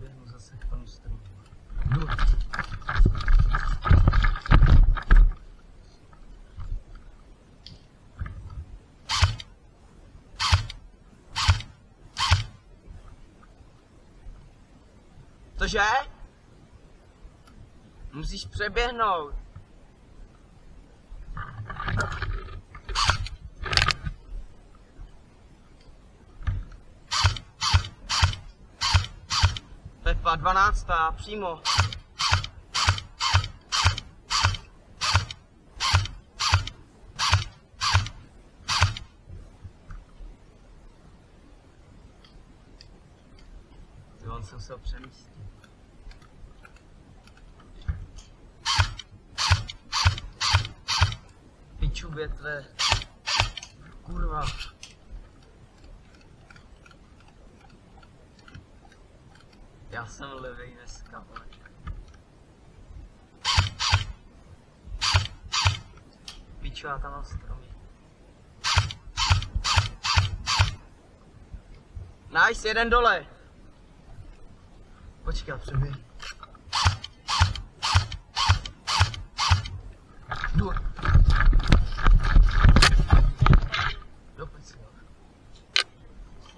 přeběhnu zase k panu stromu. Cože? Musíš přeběhnout. Pepa 12. přímo. On se musel přemístit. Piču větve. Kurva. Já jsem levej dneska, ale. Piču, já tam mám stromy. Nice, jeden dole. Počkej, přeběh. Jdu. Doplň si ho.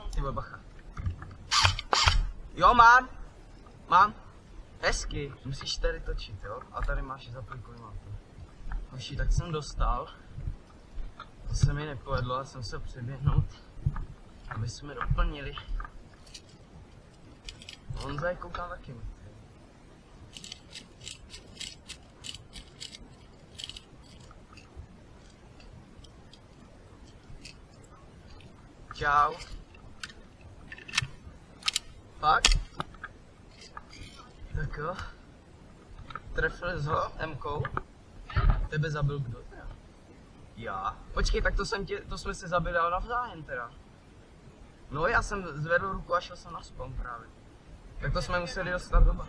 Ty vole, bacha. Jo, mám. Hezky. Musíš tady točit, jo? A tady máš zapoj kolimátor. Hoši, tak jsem dostal. To se mi nepovedlo, a jsem se přeběhnout, aby jsme doplnili. Honza je koukám taky. Čau. Fakt? Tak jo. Trefil jsi ho M-kou? Tebe zabil kdo teda? Já? Počkej, tak to jsme se zabili ale navzájem teda. No já jsem zvedl ruku a šel jsem na spawn právě. Tak to jsme museli dostat doba.